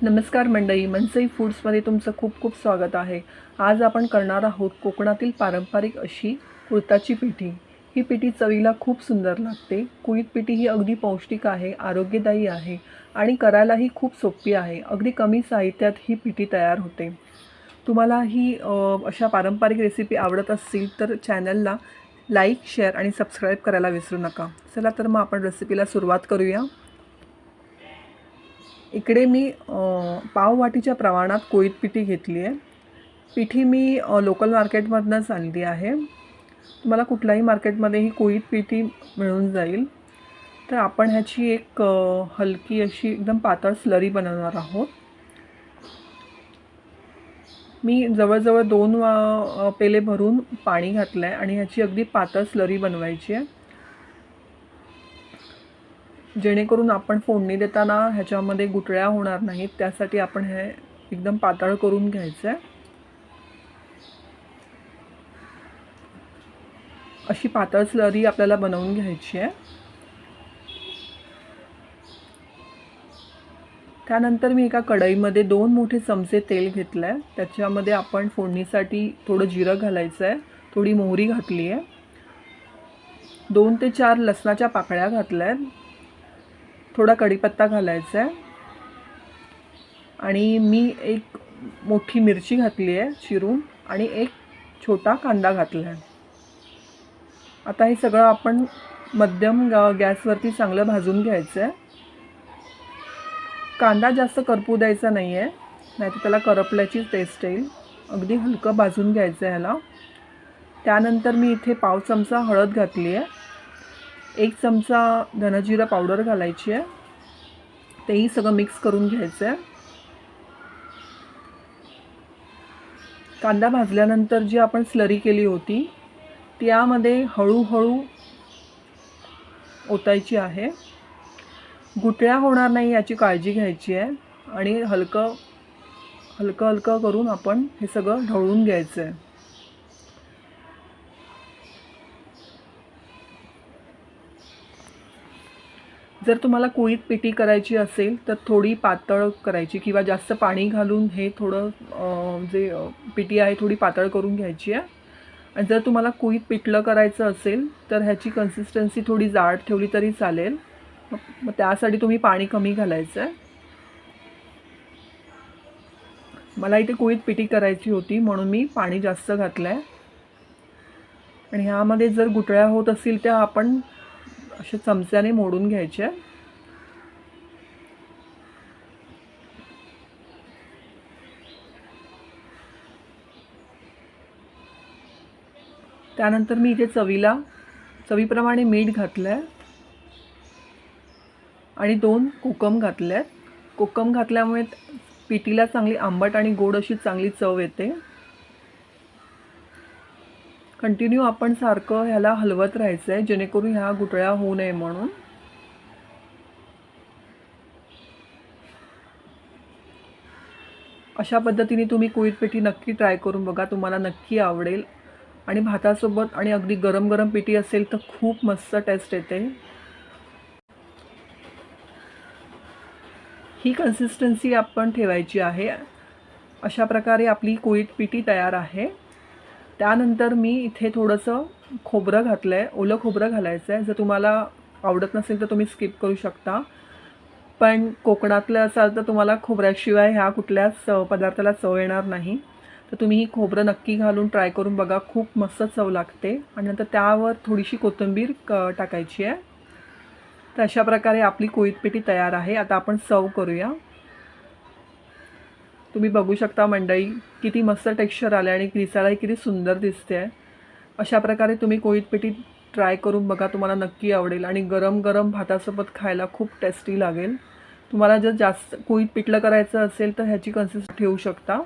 नमस्कार मंडळी, मनसई फूड्समध्ये तुमचं खूप खूप स्वागत आहे। आज आपण करणार आहोत कोकणातील पारंपरिक अशी कुळथाची पिठी। ही पिठी चवीला खूप सुंदर लागते। कुळीथ पिठी ही अगदी पौष्टिक आहे, आरोग्यदायी आहे आणि करायलाही खूप सोपी आहे। अगदी कमी साहित्यात ही पिठी तयार होते। तुम्हाला ही अशा पारंपरिक रेसिपी आवडत असतील तर चॅनलला लाईक, शेअर आणि सबस्क्राईब करायला विसरू नका। चला तर मग आपण रेसिपीला सुरुवात करूया। इकडे मी पाव वाटीच्या प्रमाणात कोळीथ पिठी घेतली आहे। पिठी मी लोकल मार्केटमधूनच आणली आहे। तुम्हाला कुठल्याही मार्केटमध्ये ही कोळीथ पिठी मिळून जाईल। तर आपण ह्याची एक हलकी अशी एकदम पातळ स्लरी बनवणार आहोत। मी जवळजवळ 2 पेले भरून पाणी घातलं आहे आणि ह्याची अगदी पातळ स्लरी बनवायची आहे, जेणेकरून आपण फोडणी देताना ह्याच्यामध्ये गुठळ्या होणार नाहीत। त्यासाठी आपण हे एकदम पातळ करून घ्यायचं आहे। अशी पातळ स्लरी आपल्याला बनवून घ्यायची आहे। त्यानंतर मी एका कढईमध्ये 2 मोठे चमचे तेल घेतलं आहे। त्याच्यामध्ये आपण फोडणीसाठी थोडं जिरं घालायचं आहे, थोडी मोहरी घातली आहे, 2 ते 4 लसणाच्या पाकळ्या घातल्या आहेत, थोडा कढीपत्ता घालायचा आहे आणि मी एक मोठी मिरची घातली आहे चिरून आणि एक छोटा कांदा घातला आहे। आता हे सगळं आपण मध्यम गॅसवरती चांगलं भाजून घ्यायचं आहे। कांदा जास्त करपू द्यायचा नाही आहे, नाहीतर त्याला करपल्याची टेस्ट येईल। अगदी हलकं भाजून घ्यायचं आहे ह्याला। त्यानंतर मी इथे पाव चमचा हळद घातली आहे, 1 चमचा धनजिरा पावडर घालायची आहे, तेही सगळं मिक्स करून घ्यायचं आहे। कांदा भाजल्यानंतर जी आपण स्लरी केली होती त्यामध्ये हळूहळू ओतायची आहे। गुठळ्या होणार नाही याची काळजी घ्यायची आहे आणि हलकं करून आपण हे सगळं ढवळून घ्यायचं आहे। जर तुम्हाला कोळीथ पिठी करायची असेल तर थोडी पातळ करायची किंवा जास्त पाणी घालून हे थोडं पिठी आहे थोडी पातळ करून घ्यायची आहे। आणि जर तुम्हाला कोळीथ पिठलं करायचं असेल तर ह्याची कन्सिस्टन्सी थोडी जाड ठेवली तरी चालेल। मग त्यासाठी तुम्ही पाणी कमी घालायचं आहे। मला इथे कोळीथ पिठी करायची होती म्हणून मी पाणी जास्त घातलं आहे। आणि ह्यामध्ये जर गुठळ्या होत असतील त्या आपण अशा चमच्याने मोडून घ्यायच्या। त्यानंतर मी इथे चवीप्रमाणे मीठ घातलं आहे आणि 2 कोकम घातले आहेत। कोकम घातल्यामुळे पिठीला चांगली आंबट आणि गोड अशी चांगली चव येते। कंटिन्यू आपण सारखं ह्याला हलवत राहायचं आहे, जेणेकरून ह्या गुठळ्या होऊ नये म्हणून। अशा पद्धतीने तुम्ही कोळीथ पिठी नक्की ट्राय करून बघा, तुम्हाला नक्की आवडेल। आणि भातासोबत आणि अगदी गरम गरम पिठी असेल तर खूप मस्त टेस्ट येते। ही कन्सिस्टन्सी आपण ठेवायची आहे। अशा प्रकारे आपली कोळीथ पिठी तयार आहे। त्यानंतर मी इथे थोडंसं खोबरं घातलं आहे, ओलं खोबरं घालायचं आहे। जर तुम्हाला आवडत नसेल तर तुम्ही स्किप करू शकता, पण कोकणातलं असाल तर तुम्हाला खोबऱ्याशिवाय ह्या कुठल्याच पदार्थाला चव येणार नाही। तर तुम्ही ही खोबरं नक्की घालून ट्राय करून बघा, खूप मस्त चव लागते। आणि नंतर त्यावर थोडीशी कोथिंबीर टाकायची आहे। तर अशा प्रकारे आपली कोळीथ पिठी तयार आहे। आता आपण सर्व करूया। तुम्ही बघू शकता मंडळी, किती मस्त टेक्स्चर आले आणि दिसायलाही किती सुंदर दिसते आहे। अशा प्रकारे तुम्ही कोळीथ पिठी ट्राय करून बघा, तुम्हाला नक्की आवडेल आणि गरम गरम भातासोबत खायला खूप टेस्टी लागेल। तुम्हाला जर जास्त कोळीथ पिठलं करायचं असेल तर ह्याची कन्सिस्टन्सी ठेवू शकता।